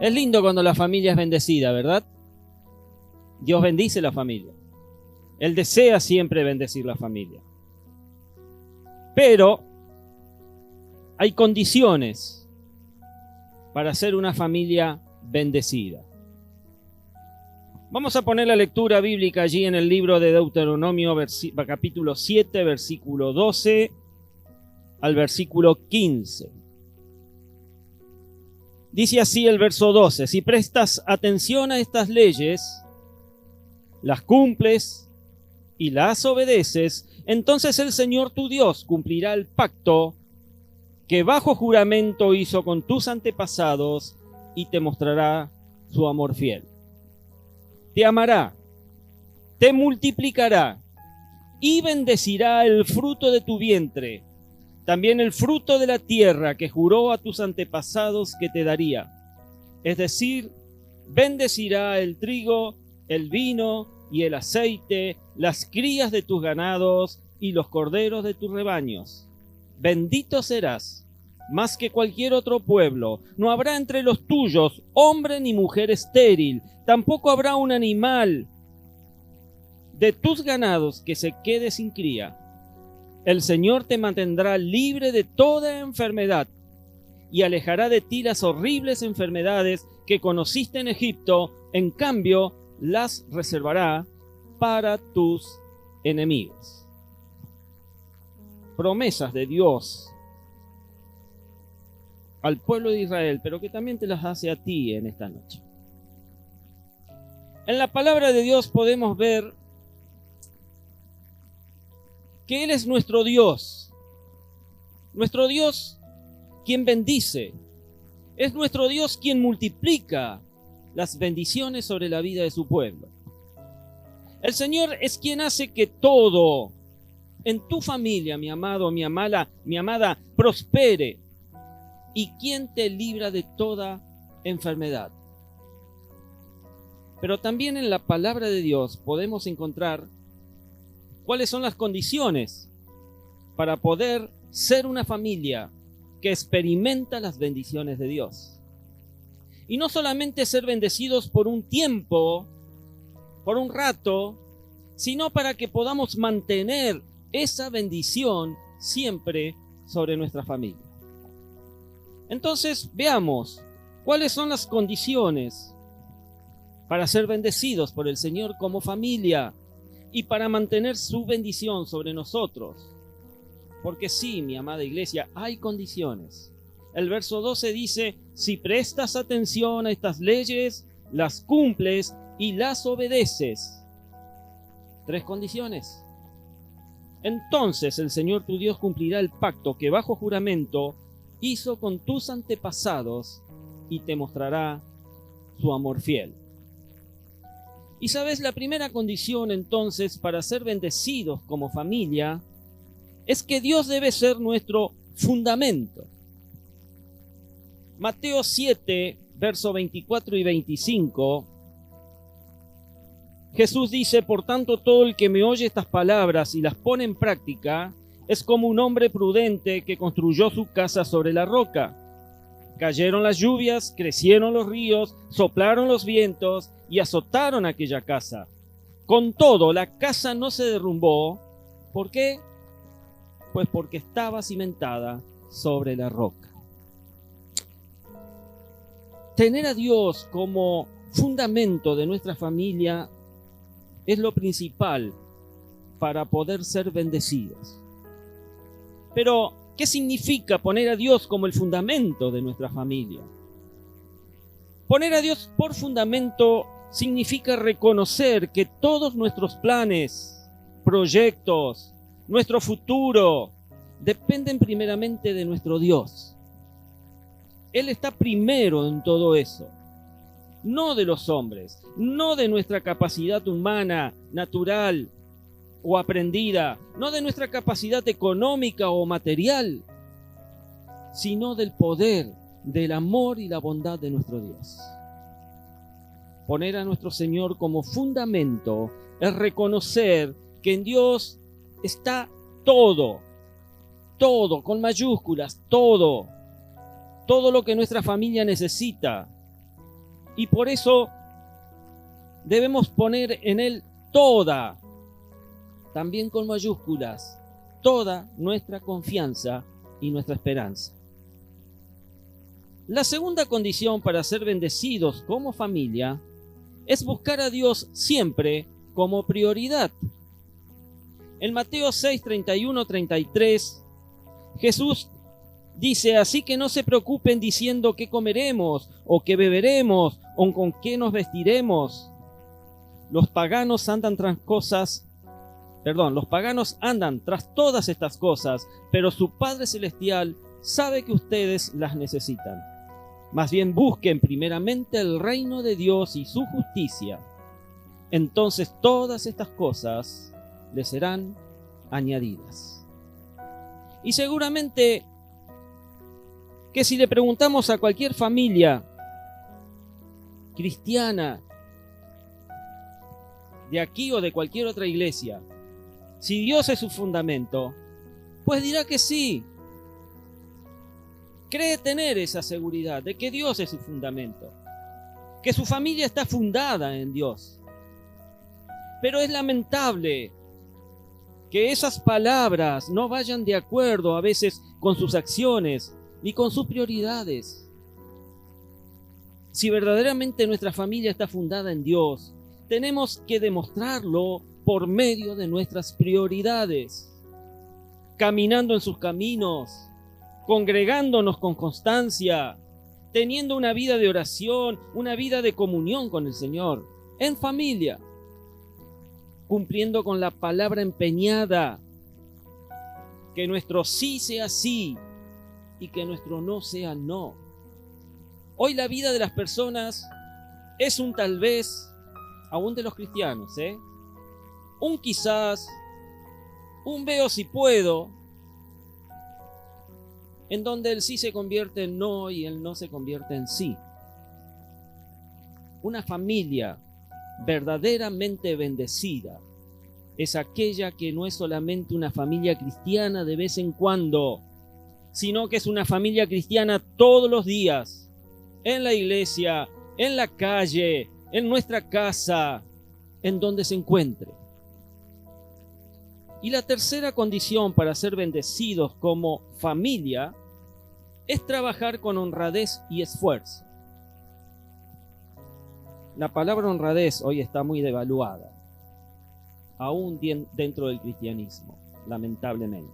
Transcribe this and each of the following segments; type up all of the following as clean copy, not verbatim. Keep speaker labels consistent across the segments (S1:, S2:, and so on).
S1: Es lindo cuando la familia es bendecida, ¿verdad? Dios bendice la familia. Él desea siempre bendecir la familia. Pero hay condiciones para ser una familia bendecida. Vamos a poner la lectura bíblica allí en el libro de Deuteronomio, capítulo 7, versículo 12 al versículo 15. Dice así el verso 12: si prestas atención a estas leyes, las cumples y las obedeces, entonces el Señor tu Dios cumplirá el pacto que bajo juramento hizo con tus antepasados y te mostrará su amor fiel. Te amará, te multiplicará y bendecirá el fruto de tu vientre, también el fruto de la tierra que juró a tus antepasados que te daría. Es decir, bendecirá el trigo, el vino y el aceite, las crías de tus ganados y los corderos de tus rebaños. Bendito serás, más que cualquier otro pueblo. No habrá entre los tuyos hombre ni mujer estéril, tampoco habrá un animal de tus ganados que se quede sin cría. El Señor te mantendrá libre de toda enfermedad y alejará de ti las horribles enfermedades que conociste en Egipto. En cambio, las reservará para tus enemigos. Promesas de Dios al pueblo de Israel, pero que también te las hace a ti en esta noche. En la palabra de Dios podemos ver que Él es nuestro Dios quien bendice, es nuestro Dios quien multiplica las bendiciones sobre la vida de su pueblo. El Señor es quien hace que todo en tu familia, mi amado, mi amada, prospere, y quien te libra de toda enfermedad. Pero también en la palabra de Dios podemos encontrar cuáles son las condiciones para poder ser una familia que experimenta las bendiciones de Dios. Y no solamente ser bendecidos por un tiempo, por un rato, sino para que podamos mantener esa bendición siempre sobre nuestra familia. Entonces, veamos cuáles son las condiciones para ser bendecidos por el Señor como familia y para mantener su bendición sobre nosotros. Porque sí, mi amada iglesia, hay condiciones. El verso 12 dice: si prestas atención a estas leyes, las cumples y las obedeces. 3 condiciones. Entonces el Señor tu Dios cumplirá el pacto que bajo juramento hizo con tus antepasados y te mostrará su amor fiel. Y sabes, la primera condición entonces para ser bendecidos como familia es que Dios debe ser nuestro fundamento. Mateo 7, versos 24 y 25, Jesús dice: por tanto, todo el que me oye estas palabras y las pone en práctica es como un hombre prudente que construyó su casa sobre la roca. Cayeron las lluvias, crecieron los ríos, soplaron los vientos y azotaron aquella casa. Con todo, la casa no se derrumbó. ¿Por qué? Pues porque estaba cimentada sobre la roca. Tener a Dios como fundamento de nuestra familia es lo principal para poder ser bendecidos. Pero, ¿qué significa poner a Dios como el fundamento de nuestra familia? Poner a Dios por fundamento significa reconocer que todos nuestros planes, proyectos, nuestro futuro, dependen primeramente de nuestro Dios. Él está primero en todo eso, no de los hombres, no de nuestra capacidad humana, natural o aprendida, no de nuestra capacidad económica o material, sino del poder, del amor y la bondad de nuestro Dios. Poner a nuestro Señor como fundamento es reconocer que en Dios está todo, con mayúsculas, todo lo que nuestra familia necesita. Y por eso debemos poner en Él toda, también con mayúsculas, toda nuestra confianza y nuestra esperanza. La segunda condición para ser bendecidos como familia es buscar a Dios siempre como prioridad. En Mateo 6, 31, 33, Jesús dice: así que no se preocupen diciendo qué comeremos, o qué beberemos, o con qué nos vestiremos. Los paganos andan tras todas estas cosas, pero su Padre Celestial sabe que ustedes las necesitan. Más bien busquen primeramente el reino de Dios y su justicia. Entonces todas estas cosas les serán añadidas. Y seguramente que si le preguntamos a cualquier familia cristiana de aquí o de cualquier otra iglesia, si Dios es su fundamento, pues dirá que sí. Cree tener esa seguridad de que Dios es su fundamento, que su familia está fundada en Dios. Pero es lamentable que esas palabras no vayan de acuerdo a veces con sus acciones ni con sus prioridades. Si verdaderamente nuestra familia está fundada en Dios, tenemos que demostrarlo por medio de nuestras prioridades, caminando en sus caminos, congregándonos con constancia, teniendo una vida de oración, una vida de comunión con el Señor, en familia, cumpliendo con la palabra empeñada, que nuestro sí sea sí y que nuestro no sea no. Hoy la vida de las personas es un tal vez, aún de los cristianos, un quizás, un veo si puedo, en donde el sí se convierte en no y el no se convierte en sí. Una familia verdaderamente bendecida es aquella que no es solamente una familia cristiana de vez en cuando, sino que es una familia cristiana todos los días, en la iglesia, en la calle, en nuestra casa, en donde se encuentre. Y la tercera condición para ser bendecidos como familia es trabajar con honradez y esfuerzo. La palabra honradez hoy está muy devaluada, aún dentro del cristianismo, lamentablemente.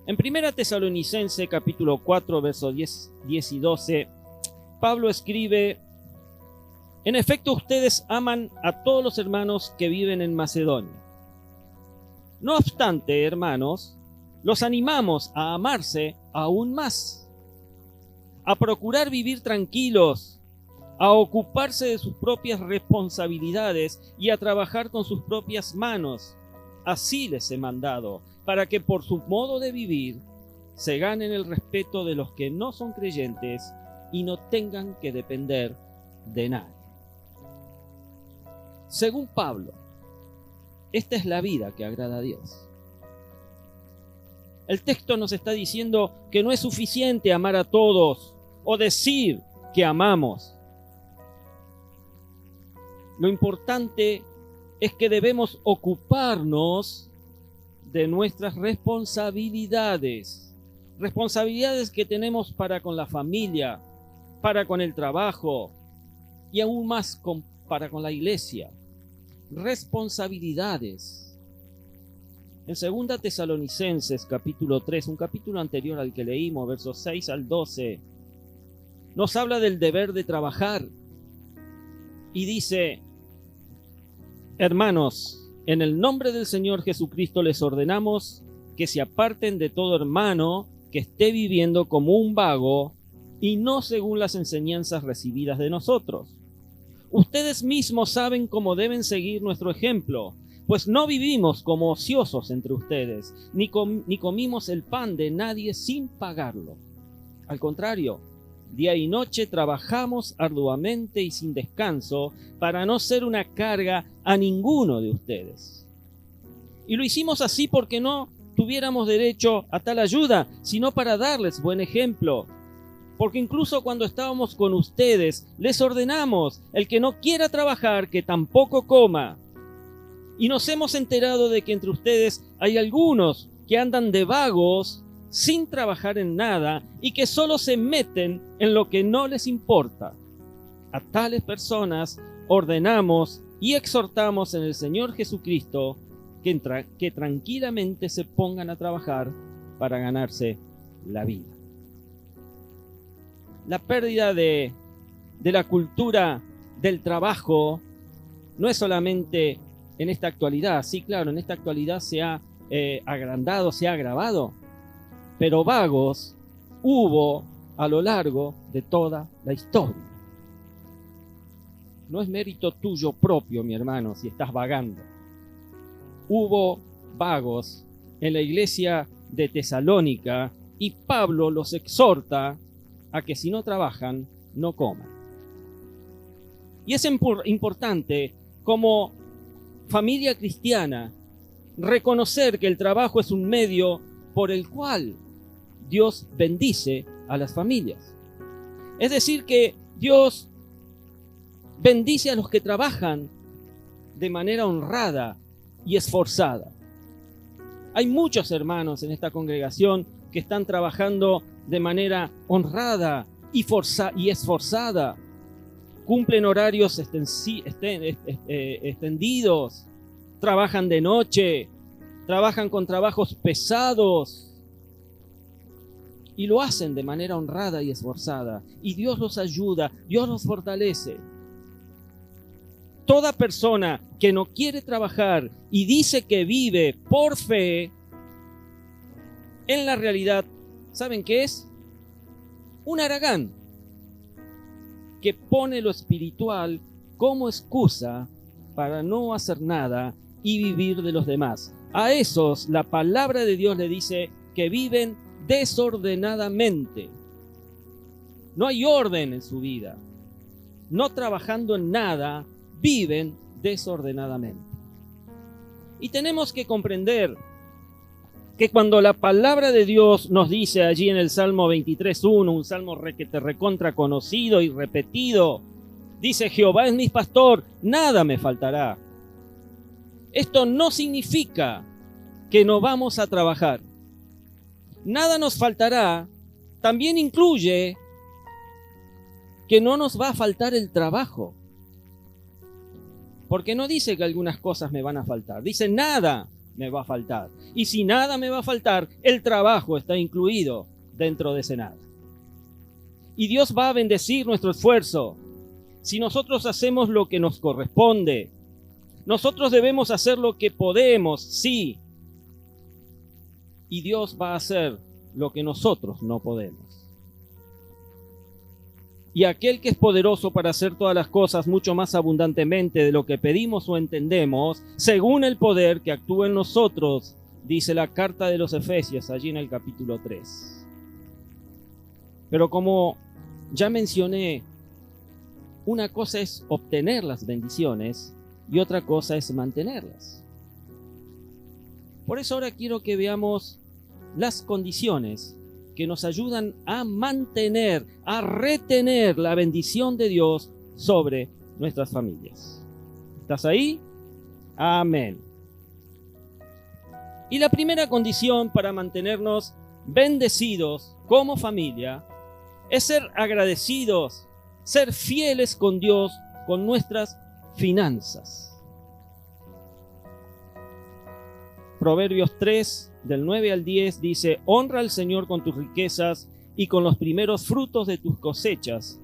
S1: En 1 Tesalonicenses capítulo 4, versos 10 y 12, Pablo escribe: en efecto, ustedes aman a todos los hermanos que viven en Macedonia. No obstante, hermanos, los animamos a amarse aún más, a procurar vivir tranquilos, a ocuparse de sus propias responsabilidades y a trabajar con sus propias manos. Así les he mandado, para que por su modo de vivir se ganen el respeto de los que no son creyentes y no tengan que depender de nadie. Según Pablo, esta es la vida que agrada a Dios. El texto nos está diciendo que no es suficiente amar a todos o decir que amamos. Lo importante es que debemos ocuparnos de nuestras responsabilidades. Responsabilidades que tenemos para con la familia, para con el trabajo y aún más para con la iglesia. Responsabilidades. En 2 Tesalonicenses capítulo 3, un capítulo anterior al que leímos, versos 6 al 12, nos habla del deber de trabajar y dice: hermanos, en el nombre del Señor Jesucristo les ordenamos que se aparten de todo hermano que esté viviendo como un vago y no según las enseñanzas recibidas de nosotros. Ustedes mismos saben cómo deben seguir nuestro ejemplo, pues no vivimos como ociosos entre ustedes, ni comimos el pan de nadie sin pagarlo. Al contrario, día y noche trabajamos arduamente y sin descanso para no ser una carga a ninguno de ustedes. Y lo hicimos así porque no tuviéramos derecho a tal ayuda, sino para darles buen ejemplo. Porque incluso cuando estábamos con ustedes, les ordenamos, el que no quiera trabajar, que tampoco coma. Y nos hemos enterado de que entre ustedes hay algunos que andan de vagos, sin trabajar en nada, y que solo se meten en lo que no les importa. A tales personas ordenamos y exhortamos en el Señor Jesucristo que tranquilamente se pongan a trabajar para ganarse la vida. La pérdida de la cultura del trabajo no es solamente en esta actualidad. Sí, claro, en esta actualidad se ha agrandado, se ha agravado, pero vagos hubo a lo largo de toda la historia. No es mérito tuyo propio, mi hermano, si estás vagando. Hubo vagos en la iglesia de Tesalónica y Pablo los exhorta a que si no trabajan, no coman. Y es importante, como familia cristiana, reconocer que el trabajo es un medio por el cual Dios bendice a las familias. Es decir, que Dios bendice a los que trabajan de manera honrada y esforzada. Hay muchos hermanos en esta congregación que están trabajando de manera honrada y esforzada. Cumplen horarios extendidos, trabajan de noche, trabajan con trabajos pesados y lo hacen de manera honrada y esforzada. Y Dios los ayuda, Dios los fortalece. Toda persona que no quiere trabajar y dice que vive por fe, en la realidad, ¿saben qué es? Un haragán que pone lo espiritual como excusa para no hacer nada y vivir de los demás. A esos la palabra de Dios le dice que viven desordenadamente. No hay orden en su vida. No trabajando en nada, viven desordenadamente. Y tenemos que comprender que cuando la palabra de Dios nos dice allí en el Salmo 23:1, un salmo recontra conocido y repetido, dice: Jehová es mi pastor, nada me faltará. Esto no significa que no vamos a trabajar. Nada nos faltará también incluye que no nos va a faltar el trabajo. Porque no dice que algunas cosas me van a faltar, dice nada me va a faltar. Y si nada me va a faltar, el trabajo está incluido dentro de ese nada. Y Dios va a bendecir nuestro esfuerzo. Si nosotros hacemos lo que nos corresponde, nosotros debemos hacer lo que podemos, sí. Y Dios va a hacer lo que nosotros no podemos. Y aquel que es poderoso para hacer todas las cosas mucho más abundantemente de lo que pedimos o entendemos, según el poder que actúa en nosotros, dice la carta de los Efesios allí en el capítulo 3. Pero como ya mencioné, una cosa es obtener las bendiciones y otra cosa es mantenerlas. Por eso ahora quiero que veamos las condiciones que nos ayudan a mantener, a retener la bendición de Dios sobre nuestras familias. ¿Estás ahí? Amén. Y la primera condición para mantenernos bendecidos como familia es ser agradecidos, ser fieles con Dios, con nuestras finanzas. Proverbios 3, del 9 al 10 dice: honra al Señor con tus riquezas y con los primeros frutos de tus cosechas.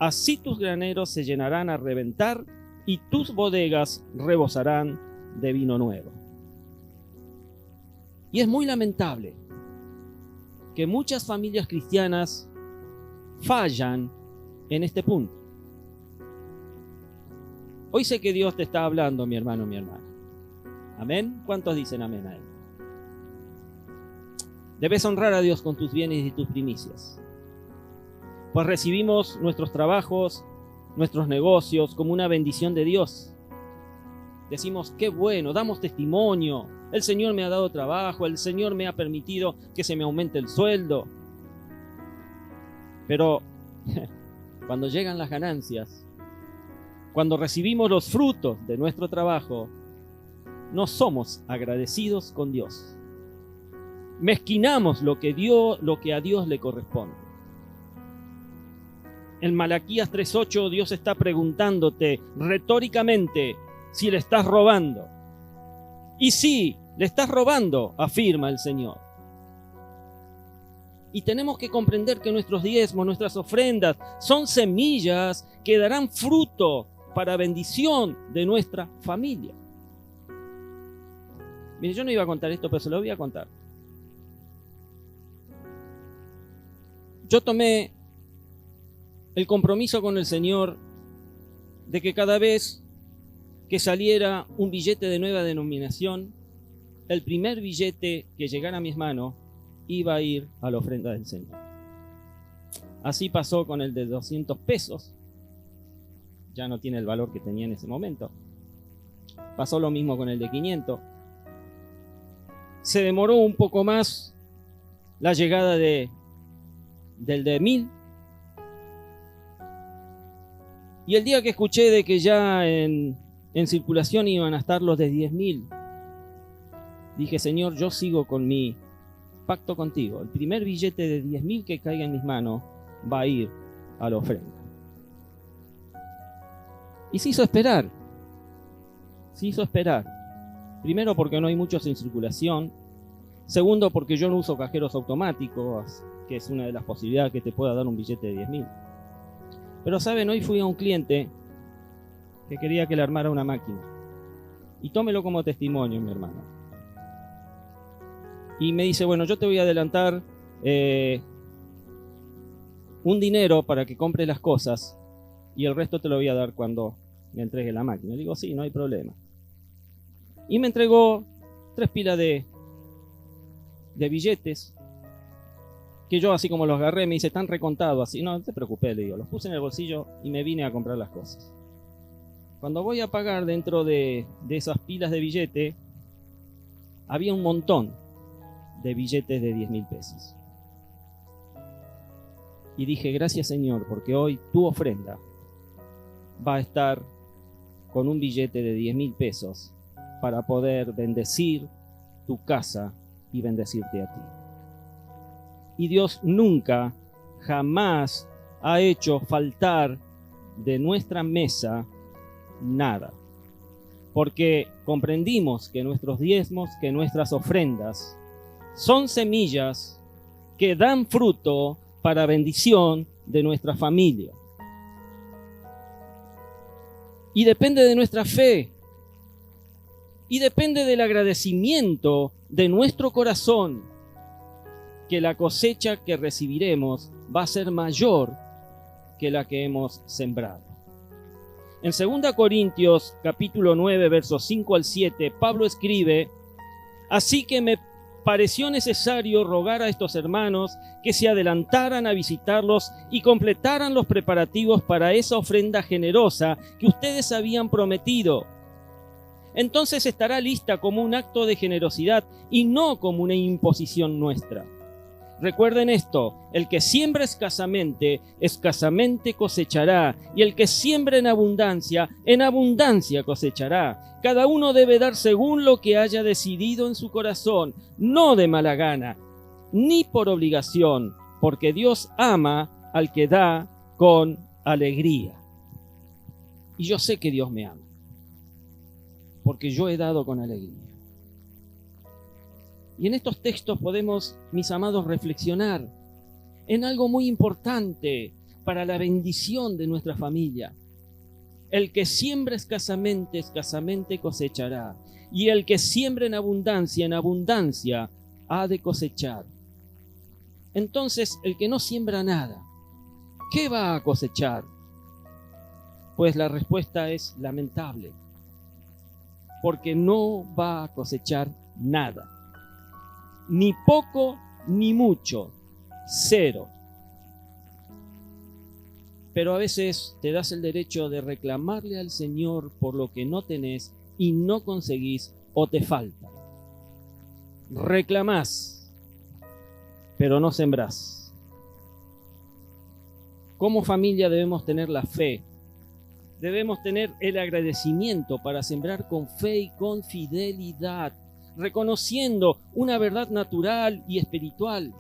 S1: Así tus graneros se llenarán a reventar y tus bodegas rebosarán de vino nuevo. Y es muy lamentable que muchas familias cristianas fallan en este punto. Hoy sé que Dios te está hablando, mi hermano, mi hermana. ¿Amén? ¿Cuántos dicen amén a él? Debes honrar a Dios con tus bienes y tus primicias. Pues recibimos nuestros trabajos, nuestros negocios como una bendición de Dios. Decimos: qué bueno, damos testimonio. El Señor me ha dado trabajo, el Señor me ha permitido que se me aumente el sueldo. Pero cuando llegan las ganancias, cuando recibimos los frutos de nuestro trabajo, no somos agradecidos con Dios. Mezquinamos lo que a Dios le corresponde. En Malaquías 3:8 Dios está preguntándote retóricamente si le estás robando. Y sí, le estás robando, afirma el Señor. Y tenemos que comprender que nuestros diezmos, nuestras ofrendas, son semillas que darán fruto para bendición de nuestra familia. Mire, yo no iba a contar esto, pero se lo voy a contar. Yo tomé el compromiso con el Señor de que cada vez que saliera un billete de nueva denominación, el primer billete que llegara a mis manos iba a ir a la ofrenda del Señor. Así pasó con el de 200 pesos. Ya no tiene el valor que tenía en ese momento. Pasó lo mismo con el de 500. Se demoró un poco más la llegada del de 1000. Y el día que escuché de que ya en circulación iban a estar los de 10.000, dije, Señor, yo sigo con mi pacto contigo. El primer billete de 10.000 que caiga en mis manos va a ir a la ofrenda. Y se hizo esperar. Se hizo esperar. Primero porque no hay muchos en circulación. Segundo porque yo no uso cajeros automáticos, que es una de las posibilidades que te pueda dar un billete de 10.000. Pero saben, hoy fui a un cliente que quería que le armara una máquina. Y tómelo como testimonio, mi hermano. Y me dice, bueno, yo te voy a adelantar un dinero para que compres las cosas y el resto te lo voy a dar cuando me entregue la máquina. Le digo, sí, no hay problema. Y me entregó 3 pilas de billetes que yo así como los agarré me dice, están recontados así. No te preocupes, le digo, los puse en el bolsillo y me vine a comprar las cosas. Cuando voy a pagar dentro de esas pilas de billete, había un montón de billetes de 10.000 pesos. Y dije, gracias Señor, porque hoy tu ofrenda va a estar con un billete de 10.000 pesos para poder bendecir tu casa y bendecirte a ti. Y Dios nunca, jamás ha hecho faltar de nuestra mesa nada. Porque comprendimos que nuestros diezmos, que nuestras ofrendas son semillas que dan fruto para bendición de nuestra familia. Y depende de nuestra fe. Y depende del agradecimiento de nuestro corazón que la cosecha que recibiremos va a ser mayor que la que hemos sembrado. En 2 Corintios capítulo 9, versos 5 al 7, Pablo escribe, así que me pareció necesario rogar a estos hermanos que se adelantaran a visitarlos y completaran los preparativos para esa ofrenda generosa que ustedes habían prometido. Entonces estará lista como un acto de generosidad y no como una imposición nuestra. Recuerden esto, el que siembra escasamente cosechará, y el que siembra en abundancia cosechará. Cada uno debe dar según lo que haya decidido en su corazón, no de mala gana, ni por obligación, porque Dios ama al que da con alegría. Y yo sé que Dios me ama, porque yo he dado con alegría. Y en estos textos podemos, mis amados, reflexionar en algo muy importante para la bendición de nuestra familia. El que siembra escasamente cosechará. Y el que siembra en abundancia ha de cosechar. Entonces, el que no siembra nada, ¿qué va a cosechar? Pues la respuesta es lamentable. Porque no va a cosechar nada. Ni poco ni mucho, 0. Pero a veces te das el derecho de reclamarle al Señor por lo que no tenés y no conseguís o te falta. Reclamás, pero no sembrás. Como familia debemos tener la fe. Debemos tener el agradecimiento para sembrar con fe y con fidelidad, reconociendo una verdad natural y espiritual.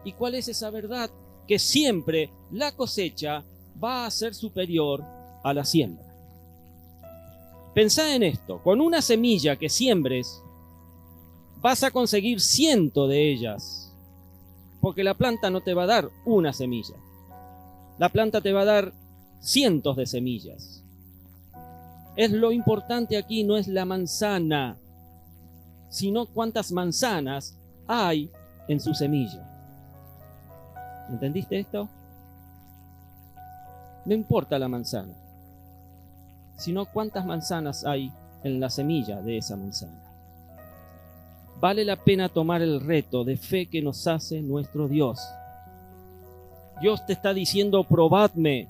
S1: ¿Y cuál es esa verdad? Que siempre la cosecha va a ser superior a la siembra. Pensá en esto: con una semilla que siembres, vas a conseguir 100 de ellas, porque la planta no te va a dar una semilla. La planta te va a dar cientos de semillas. Es lo importante aquí, no es la manzana, sino cuántas manzanas hay en su semilla. ¿Entendiste esto? No importa la manzana, sino cuántas manzanas hay en la semilla de esa manzana. Vale la pena tomar el reto de fe que nos hace nuestro Dios. Dios te está diciendo: probadme.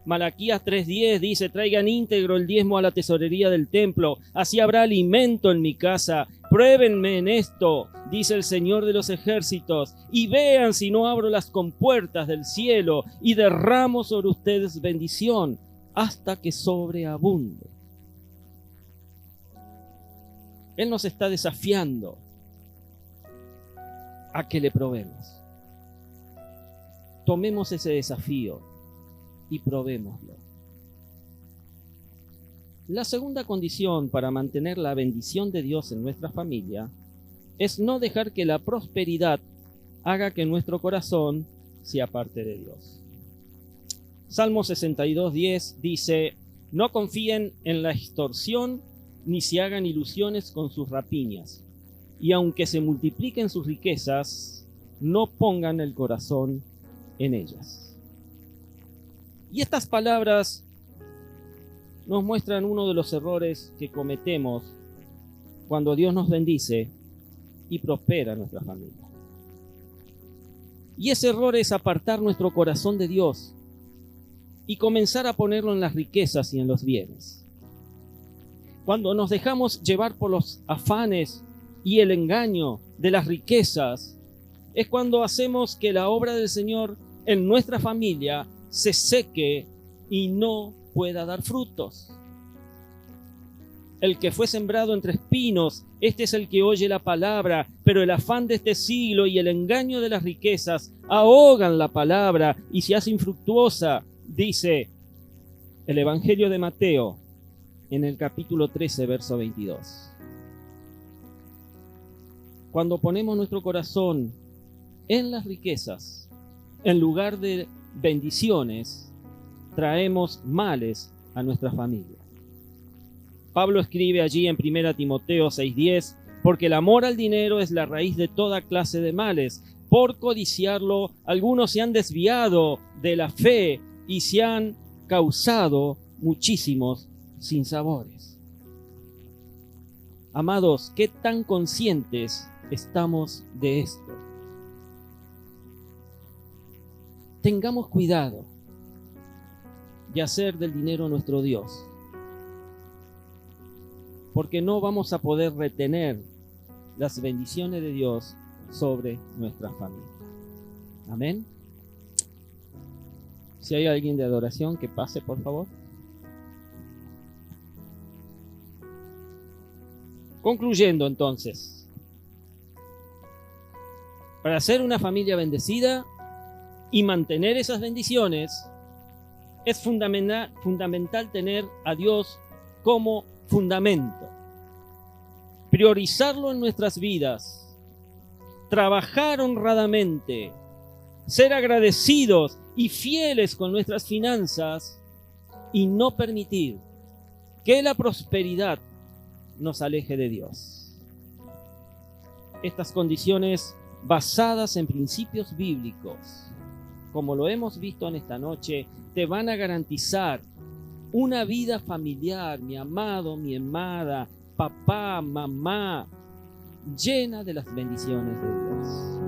S1: Malaquías 3:10 dice: traigan íntegro el diezmo a la tesorería del templo, así habrá alimento en mi casa. Pruébenme en esto, dice el Señor de los ejércitos, y vean si no abro las compuertas del cielo y derramo sobre ustedes bendición hasta que sobreabunde. Él nos está desafiando a que le probemos. Tomemos ese desafío y probémoslo. La segunda condición para mantener la bendición de Dios en nuestra familia es no dejar que la prosperidad haga que nuestro corazón se aparte de Dios. Salmo 62:10 dice: no confíen en la extorsión ni se hagan ilusiones con sus rapiñas, y aunque se multipliquen sus riquezas, no pongan el corazón en ellas. Y estas palabras nos muestran uno de los errores que cometemos cuando Dios nos bendice y prospera nuestra familia. Y ese error es apartar nuestro corazón de Dios y comenzar a ponerlo en las riquezas y en los bienes. Cuando nos dejamos llevar por los afanes y el engaño de las riquezas, es cuando hacemos que la obra del Señor en nuestra familia se seque y no pueda dar frutos. El que fue sembrado entre espinos, este es el que oye la palabra, pero el afán de este siglo y el engaño de las riquezas ahogan la palabra y se hace infructuosa, dice el Evangelio de Mateo en el capítulo 13, verso 22. Cuando ponemos nuestro corazón en las riquezas, en lugar de bendiciones, traemos males a nuestra familia. Pablo escribe allí en 1 Timoteo 6:10: porque el amor al dinero es la raíz de toda clase de males. Por codiciarlo, algunos se han desviado de la fe y se han causado muchísimos sinsabores. Amados, ¿qué tan conscientes estamos de esto? Tengamos cuidado de hacer del dinero nuestro Dios, porque no vamos a poder retener las bendiciones de Dios sobre nuestra familia. Amén. Si hay alguien de adoración, que pase, por favor. Concluyendo, entonces, para ser una familia bendecida y mantener esas bendiciones, es fundamental tener a Dios como fundamento, priorizarlo en nuestras vidas, trabajar honradamente, ser agradecidos y fieles con nuestras finanzas y no permitir que la prosperidad nos aleje de Dios. Estas condiciones basadas en principios bíblicos, como lo hemos visto en esta noche, te van a garantizar una vida familiar, mi amado, mi amada, papá, mamá, llena de las bendiciones de Dios.